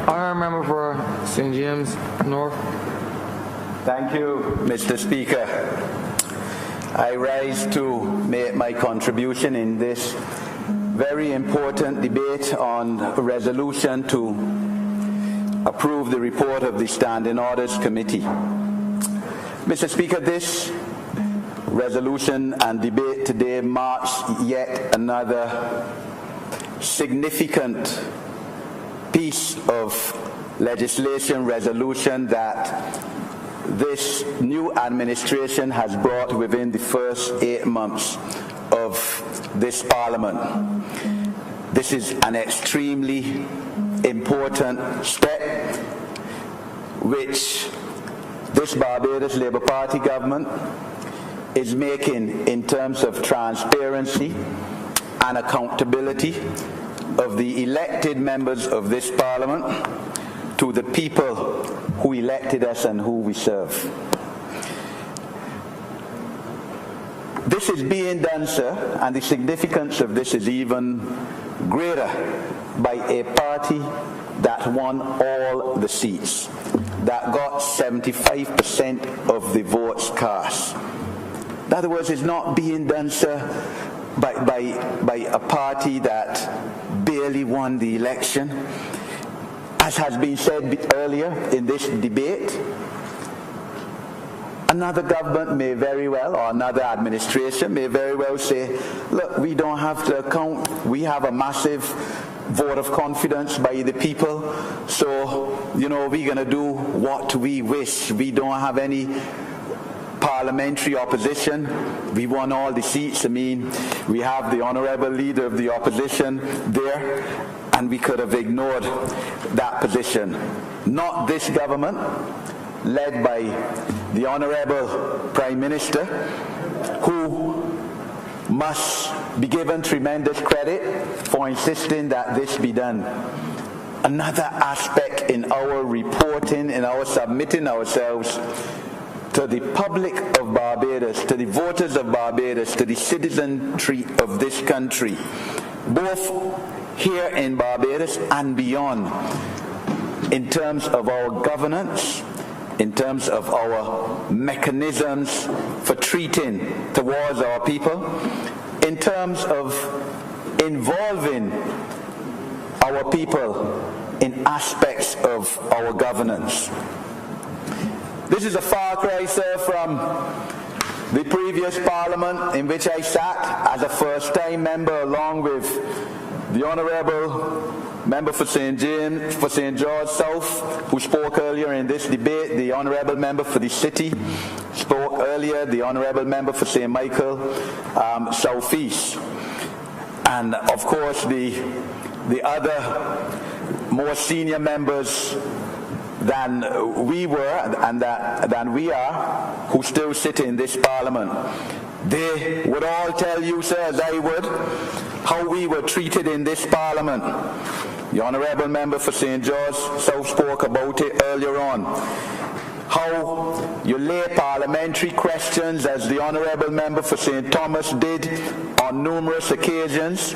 Honourable Member for St. James North. Thank you, Mr. Speaker. I rise to make my contribution in this very important debate on a resolution to approve the report of the Standing Orders Committee. Mr. Speaker, this resolution and debate today marks yet another significant piece of legislation, resolution that this new administration has brought within the first 8 months of this Parliament. This is an extremely important step which this Barbados Labour Party government is making in terms of transparency and accountability of the elected members of this Parliament to the people who elected us and who we serve. This is being done, sir, and the significance of this is even greater by a party that won all the seats, that got 75% of the votes cast. In other words, it's not being done, sir, by a party that barely won the election. As has been said earlier in this debate, another government may very well, or another administration may very well say, look, we don't have to account, we have a massive vote of confidence by the people, so, we're going to do what we wish. We don't have any parliamentary opposition. We won all the seats. We have the honourable leader of the opposition there, and we could have ignored that position. Not this government, led by the Honourable Prime Minister, who must be given tremendous credit for insisting that this be done. Another aspect in our reporting, in our submitting ourselves to the public of Barbados, to the voters of Barbados, to the citizenry of this country, both here in Barbados and beyond, in terms of our governance, in terms of our mechanisms for treating towards our people, in terms of involving our people in aspects of our governance. This is a far cry, sir, from the previous Parliament in which I sat as a first-time member, along with the Honourable Member for St. James, for St. George South, who spoke earlier in this debate, the Honourable Member for the City spoke earlier, the Honourable Member for St. Michael South East, and of course the other more senior members than we were and than we are, who still sit in this Parliament. They would all tell you, sir, as I would, how we were treated in this Parliament. The Honourable Member for St. George South spoke about it earlier on. How you lay parliamentary questions, as the Honourable Member for St. Thomas did on numerous occasions,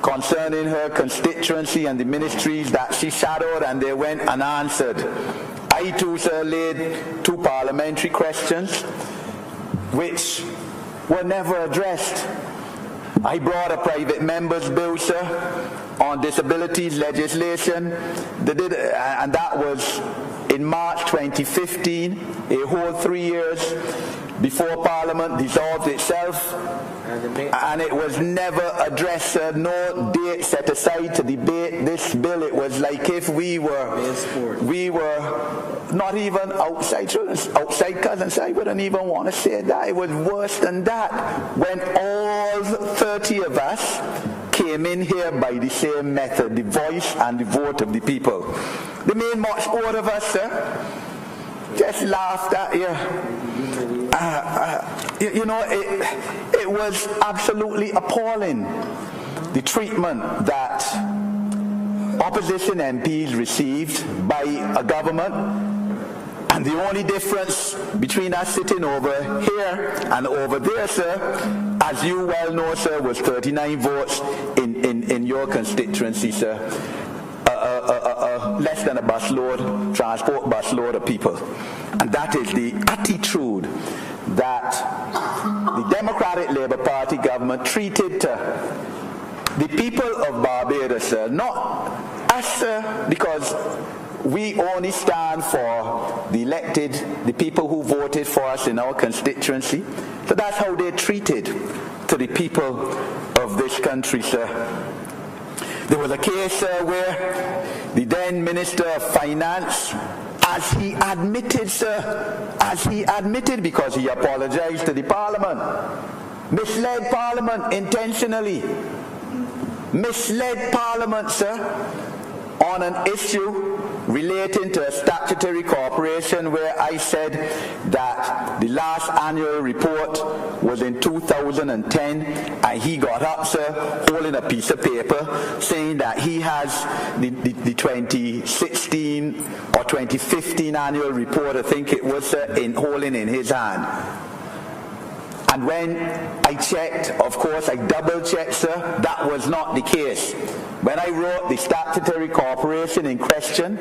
concerning her constituency and the ministries that she shadowed, and they went unanswered. I too, sir, laid 2 parliamentary questions which were never addressed. I brought a private member's bill, sir, on disabilities legislation, and that was in March 2015, a whole 3 years before Parliament dissolved itself, and it was never addressed, sir. No date set aside to debate this bill. It was like if we were not even outside cousins. I wouldn't even want to say that. It was worse than that, when all 30 of us came in here by the same method, the voice and the vote of the people. They made much more of us, sir. Just laughed at you. It was absolutely appalling, the treatment that opposition MPs received by a government, and the only difference between us sitting over here and over there, sir, as you well know, sir, was 39 votes in your constituency, sir. A less than a busload, transport busload of people. And that is the attitude that the Democratic Labour Party government treated the people of Barbados, not us, because we only stand for the people who voted for us in our constituency. So that's how they treated to the people of this country, sir. There was a case where the then Minister of Finance, as he admitted, because he apologized to the Parliament, misled Parliament intentionally. Misled Parliament, sir, on an issue relating to a statutory corporation where I said that the last annual report was in 2010, and he got up, sir, holding a piece of paper saying that he has the 2016 or 2015 annual report, I think it was, sir, holding in his hand. And when I checked, of course, I double-checked, sir, that was not the case. When I wrote the statutory corporation in question,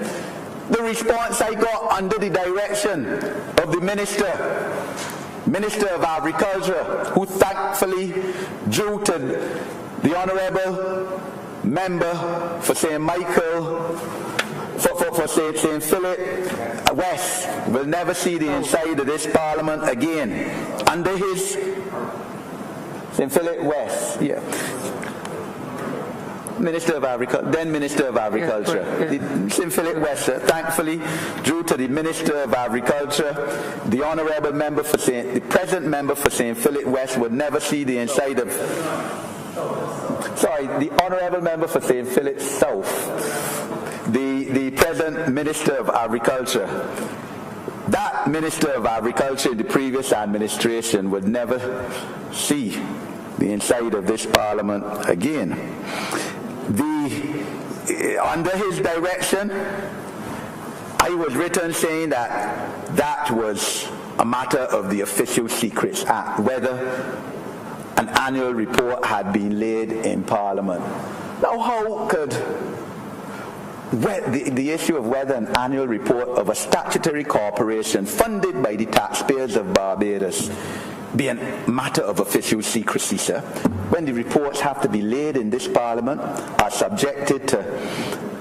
the response I got under the direction of the Minister of Agriculture, who thankfully drew to the Honourable Member for St. Michael, for St. Philip West, will never see the inside of this Parliament again. Under his St. Philip West, yeah. Minister of Agriculture, then Minister of Agriculture. Yeah. St. Philip West, thankfully, drew to the Minister of Agriculture. The Honourable Member for the present member for St. Philip West would never see the inside of. Sorry, the Honourable Member for St. Philip South. The present Minister of Agriculture. That Minister of Agriculture in the previous administration would never see the inside of this Parliament again. Under his direction, I was written saying that that was a matter of the Official Secrets Act, whether an annual report had been laid in Parliament. Now, how could the issue of whether an annual report of a statutory corporation funded by the taxpayers of Barbados be a matter of official secrecy, sir, when the reports have to be laid in this Parliament, are subjected to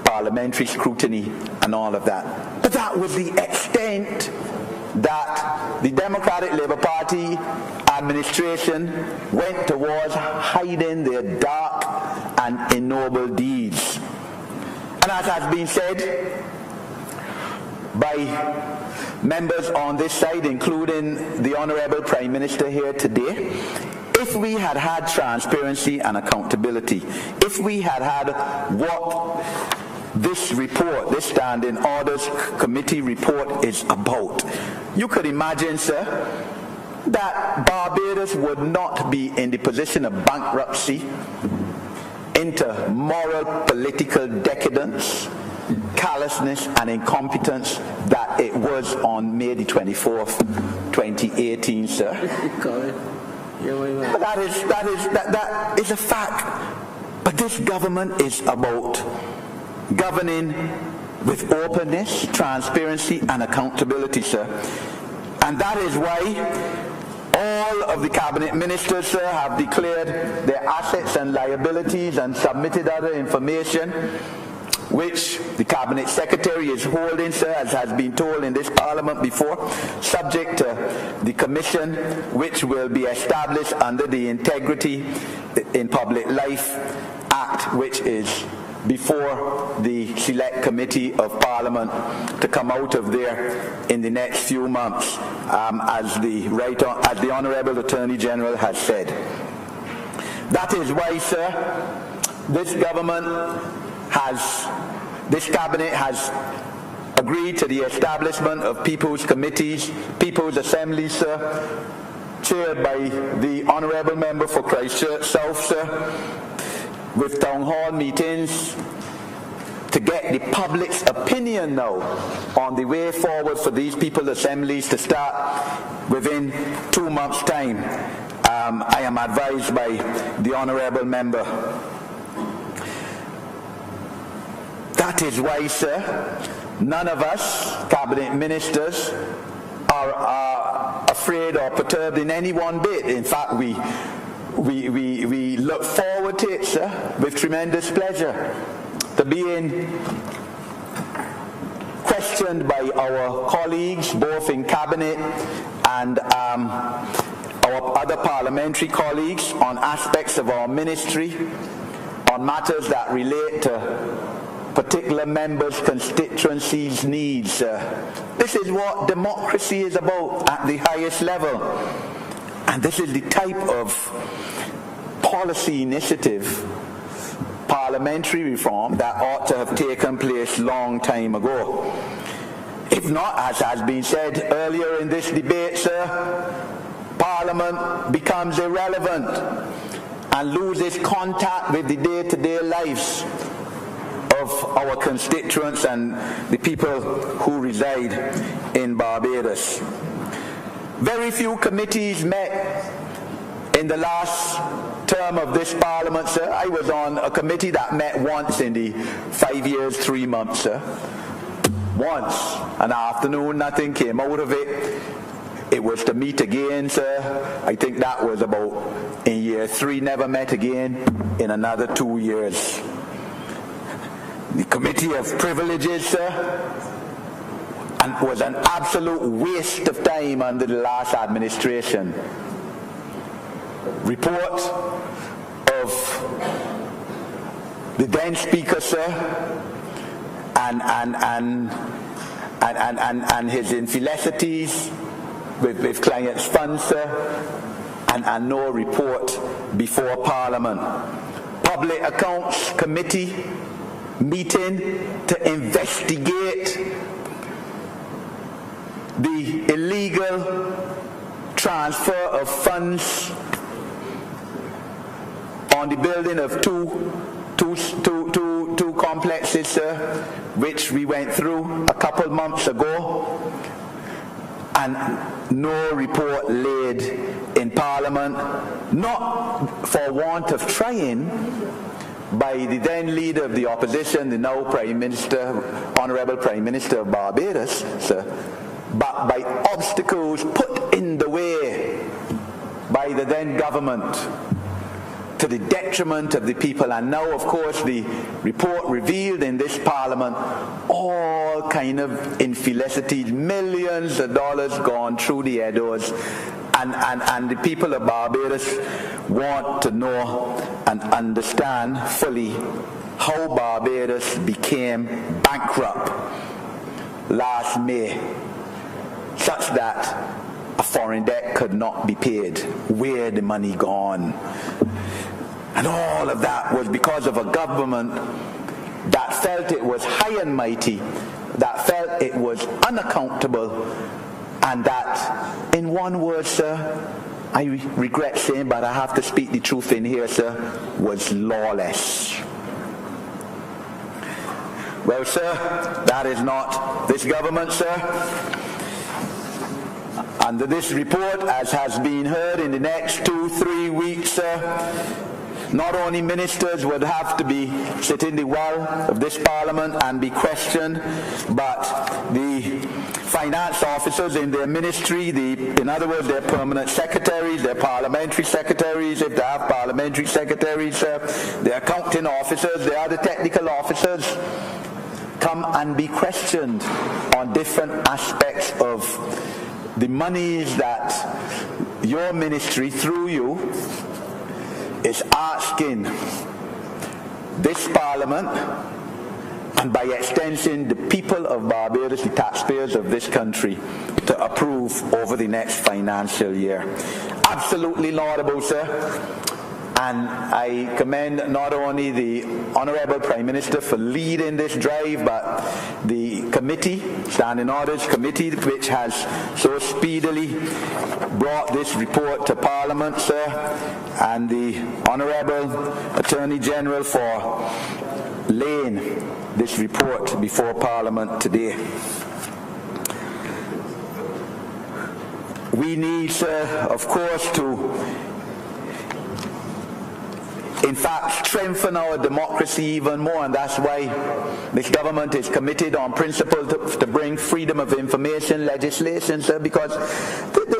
parliamentary scrutiny and all of that? But that was the extent that the Democratic Labour Party administration went towards hiding their dark and ignoble deeds. And as has been said by members on this side, including the Honourable Prime Minister here today, if we had had transparency and accountability, if we had had what this report, this Standing Orders Committee report is about, you could imagine, sir, that Barbados would not be in the position of bankruptcy, into moral political decadence, callousness and incompetence that it was on May the 24th, 2018, sir. But that is a fact. But this government is about governing with openness, transparency and accountability, sir. And that is why all of the cabinet ministers, sir, have declared their assets and liabilities and submitted other information, which the cabinet secretary is holding, sir, as has been told in this Parliament before, subject to the commission which will be established under the Integrity in Public Life Act, which is before the Select Committee of Parliament to come out of there in the next few months, as the Honourable Attorney General has said. That is why, sir, this cabinet has agreed to the establishment of People's Committees, People's Assemblies, sir, chaired by the Honourable Member for Christchurch South, sir, with town hall meetings to get the public's opinion now on the way forward for these People's Assemblies to start within 2 months' time. I am advised by the Honourable Member. That is why, sir, none of us, cabinet ministers, are afraid or perturbed in any one bit. In fact, we look forward to it, sir, with tremendous pleasure, to being questioned by our colleagues, both in cabinet and our other parliamentary colleagues, on aspects of our ministry, on matters that relate to particular members' constituencies' needs. This is what democracy is about at the highest level. And this is the type of policy initiative, parliamentary reform, that ought to have taken place long time ago. If not, as has been said earlier in this debate, sir, Parliament becomes irrelevant and loses contact with the day-to-day lives of our constituents and the people who reside in Barbados. Very few committees met in the last term of this Parliament, sir. I was on a committee that met once in the 5 years, 3 months, sir. Once, an afternoon, nothing came out of it. It was to meet again, sir. I think that was about in year 3, never met again in another 2 years. The Committee of Privileges, sir, and was an absolute waste of time under the last administration. Report of the then Speaker, sir, and his infelicities with clients' funds, sir, and no report before Parliament. Public Accounts Committee meeting to investigate the illegal transfer of funds on the building of two complexes, sir, which we went through a couple months ago, and no report laid in Parliament, not for want of trying by the then leader of the opposition, the now Prime Minister, Honourable Prime Minister of Barbados, sir, but by obstacles put in the way by the then government to the detriment of the people. And now, of course, the report revealed in this Parliament all kind of infelicities, millions of dollars gone through the Edos, and the people of Barbados want to know and understand fully how Barbados became bankrupt last May, such that a foreign debt could not be paid. Where the money gone? And all of that was because of a government that felt it was high and mighty, that felt it was unaccountable, and that, in one word, sir, I regret saying, but I have to speak the truth in here, sir, was lawless. Well, sir, that is not this government, sir. Under this report, as has been heard, in the next 2-3 weeks, sir, not only ministers would have to be sit in the well of this Parliament and be questioned, but the finance officers in their ministry, in other words, their permanent secretaries, their parliamentary secretaries, if they have parliamentary secretaries, their accounting officers, their other technical officers, come and be questioned on different aspects of the monies that your ministry, through you, is asking this Parliament, and by extension the people of Barbados, the taxpayers of this country, to approve over the next financial year. Absolutely laudable, sir. And I commend not only the Honourable Prime Minister for leading this drive, but the committee, Standing Orders Committee, which has so speedily brought this report to Parliament, sir, and the Honourable Attorney General for laying this report before Parliament today. We need, sir, of course, to in fact, strengthen our democracy even more, and that's why this government is committed on principle to bring freedom of information legislation, sir, because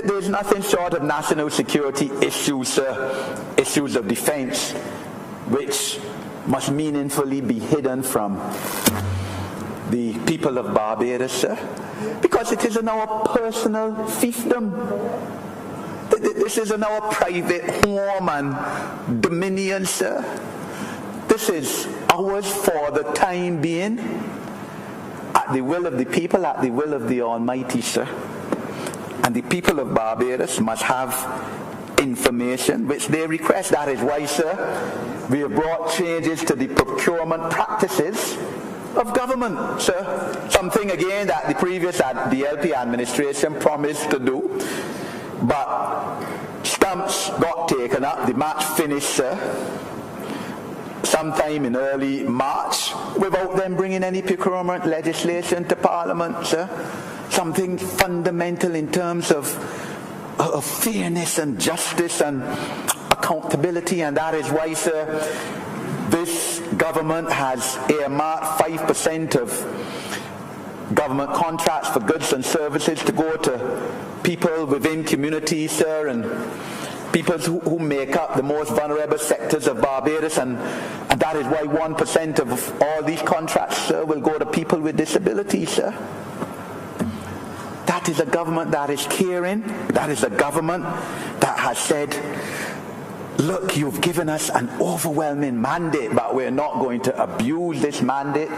there's nothing short of national security issues, sir, issues of defense, which must meaningfully be hidden from the people of Barbados, sir, because it is in our personal fiefdom. This is in our private home and dominion, sir. This is ours for the time being, at the will of the people, at the will of the Almighty, sir. And the people of Barbados must have information which they request. That is why, sir, we have brought changes to the procurement practices of government, sir. Something, again, that the LP administration promised to do. But stamps got taken up, the match finished, sir, sometime in early March, without them bringing any procurement legislation to Parliament, sir. Something fundamental in terms of fairness and justice and accountability, and that is why, sir, this government has earmarked 5% of government contracts for goods and services to go to people within communities, sir, and people who make up the most vulnerable sectors of Barbados, and that is why 1% of all these contracts, sir, will go to people with disabilities, sir. That is a government that is caring. That is a government that has said, look, you've given us an overwhelming mandate, but we're not going to abuse this mandate.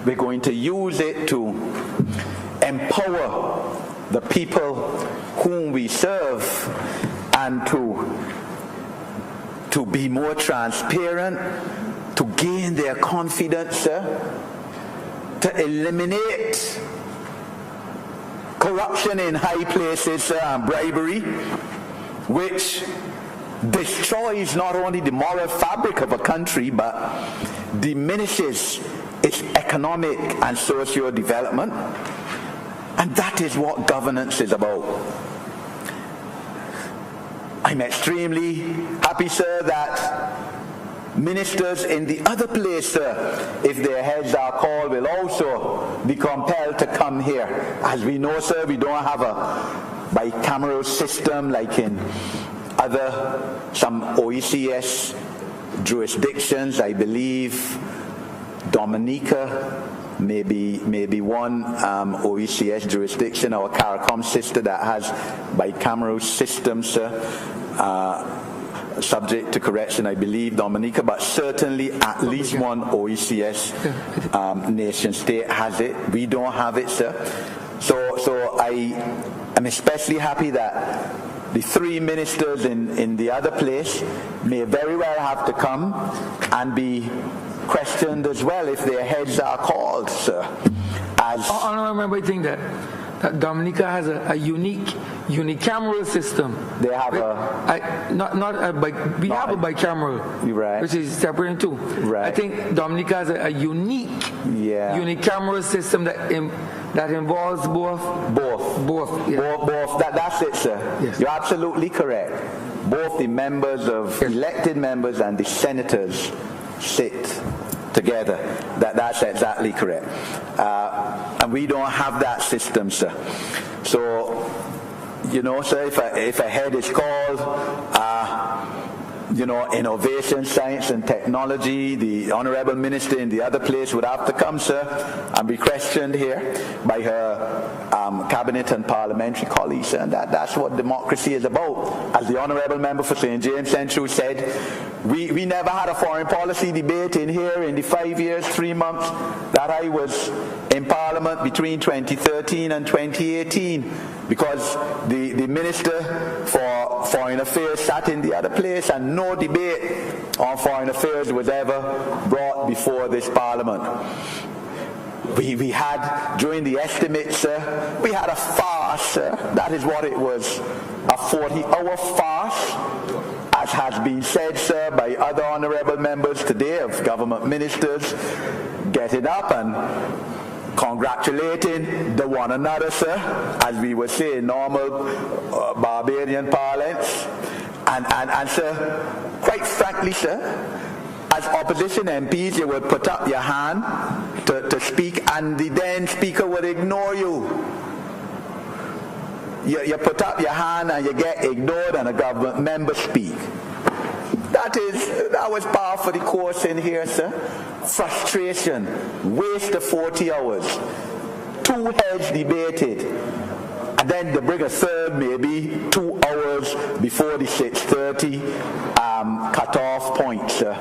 We're going to use it to empower the people whom we serve, and to be more transparent, to gain their confidence, sir, to eliminate corruption in high places, sir, and bribery, which destroys not only the moral fabric of a country, but diminishes its economic and socio development. And that is what governance is about. I'm extremely happy, sir, that ministers in the other place, sir, if their heads are called, will also be compelled to come here. As we know, sir, we don't have a bicameral system like in some OECS jurisdictions. I believe Dominica maybe one OECS jurisdiction, our CARICOM sister, that has bicameral systems, sir, subject to correction, I believe, Dominica, but certainly at least one OECS nation state has it. We don't have it, sir. So I am especially happy that the three ministers in the other place may very well have to come and be questioned as well if their heads are called, sir. I don't remember think that Dominica has a unicameral system. They have we have a bicameral, right, which is separate too. Right. I think Dominica has a unique unicameral system that involves both. Yeah. Both. That's it, sir. Yes. You're absolutely correct. Both the members of elected members and the senators sit together. That's exactly correct. And we don't have that system, sir. So, sir, if a head is called, innovation, science and technology, the honorable minister in the other place would have to come, sir, and be questioned here by her cabinet and parliamentary colleagues, and that's what democracy is about. As the honorable member for St. James Central said, we never had a foreign policy debate in here in the 5 years, 3 months that I was in Parliament between 2013 and 2018, because the Minister for Foreign Affairs sat in the other place, and no debate on foreign affairs was ever brought before this Parliament. We had, during the estimates, sir, we had a farce, sir. That is what it was, a 40-hour farce, as has been said, sir, by other honourable members today of government ministers, getting up and congratulating the one another, sir, as we would say in normal Barbadian parlance. And sir, quite frankly, sir, as opposition MPs, you would put up your hand to speak, and the then speaker would ignore you. You put up your hand and you get ignored, and a government member speak. That was par for the course in here, sir. Frustration, waste of 40 hours, 2 heads debated, and then they bring a third maybe 2 hours before the 6:30 cut-off point, sir.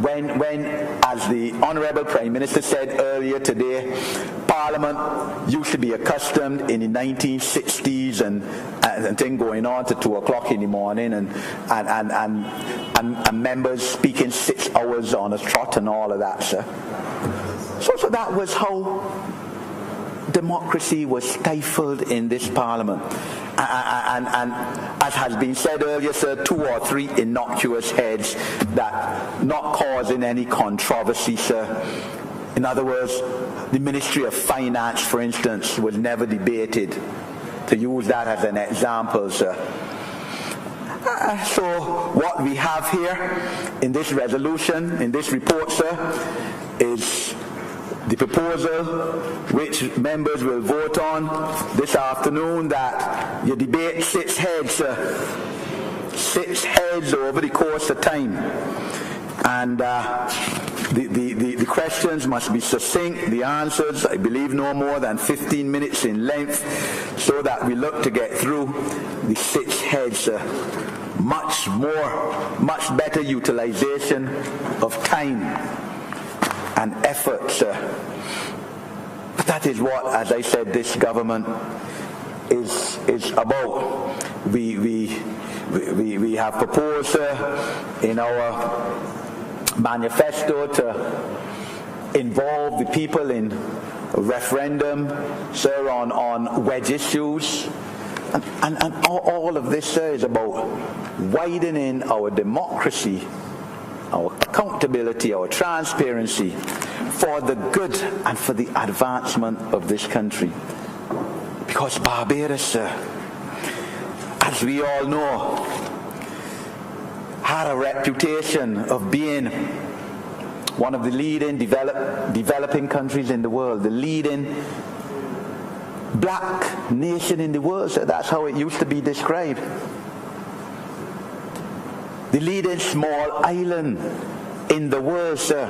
When, as the Honourable Prime Minister said earlier today, Parliament used to be accustomed in the 1960s and thing going on to 2 o'clock in the morning, and members speaking 6 hours on a trot and all of that, sir. So that was how democracy was stifled in this Parliament. And as has been said earlier, sir, 2 or 3 innocuous heads that not causing any controversy, sir. In other words, the Ministry of Finance, for instance, was never debated, to use that as an example, sir. So what we have here in this resolution, in this report, sir, is the proposal which members will vote on this afternoon, that you debate 6 heads, 6 heads over the course of time. And the questions must be succinct, the answers, I believe, no more than 15 minutes in length, so that we look to get through the 6 heads. Much better utilization of time and effort, sir. But that is what, as I said, this government is about. We have proposed, sir, in our manifesto to involve the people in a referendum, sir, on wedge issues. And all of this, sir, is about widening our democracy, our accountability, our transparency, for the good and for the advancement of this country. Because Barbados, sir, as we all know, had a reputation of being one of the leading developing countries in the world, the leading black nation in the world, sir. That's how it used to be described. The leading small island in the world, sir.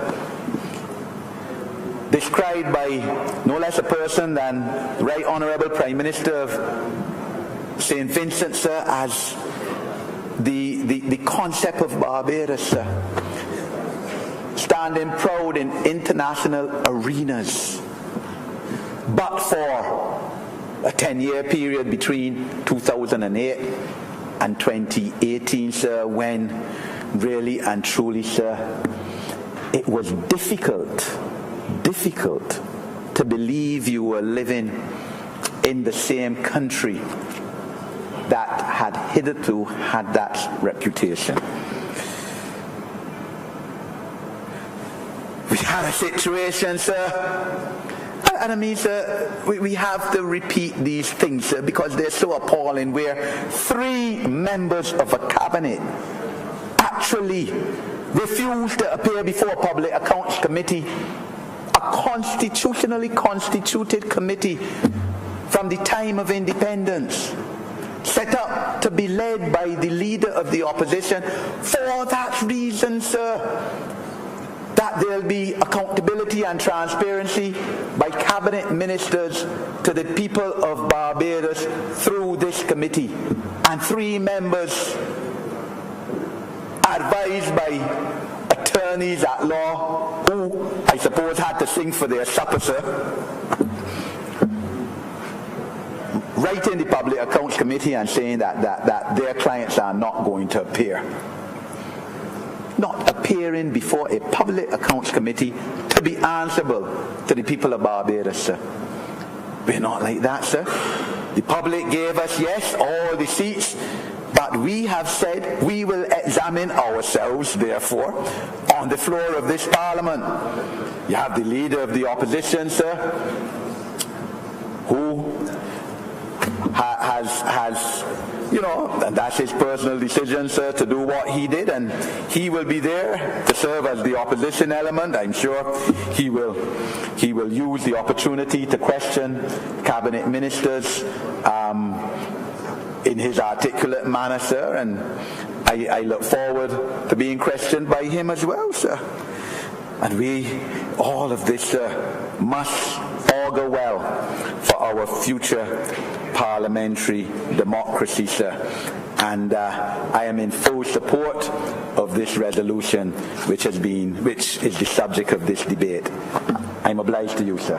Described by no less a person than the Right Honourable Prime Minister of St. Vincent, sir, as the concept of Barbados, sir. Standing proud in international arenas. But for a 10-year period between 2008 and 2018, sir, when really and truly, sir, it was difficult to believe you were living in the same country that had hitherto had that reputation. We had a situation, sir, and I mean, sir, we have to repeat these things, sir, because they're so appalling, where 3 members of a cabinet actually refused to appear before a Public Accounts Committee, a constitutionally constituted committee from the time of independence, set up to be led by the leader of the opposition, for that reason, sir, that there'll be accountability and transparency by cabinet ministers to the people of Barbados through this committee. And 3 members advised by attorneys at law who, I suppose, had to sing for their supper, sir, writing the Public Accounts Committee and saying that their clients are not going to appear. Not appearing before a Public Accounts Committee to be answerable to the people of Barbados, sir. We're not like that, sir. The public gave us, yes, all the seats, but we have said we will examine ourselves, therefore, on the floor of this Parliament. You have the leader of the opposition, sir, who has and that's his personal decision, sir, to do what he did, and he will be there to serve as the opposition element. I'm sure he will use the opportunity to question cabinet ministers in his articulate manner, sir, and I look forward to being questioned by him as well, sir. And all of this, must augur well for our future parliamentary democracy, sir. And I am in full support of this resolution, which is the subject of this debate. I'm obliged to you, sir.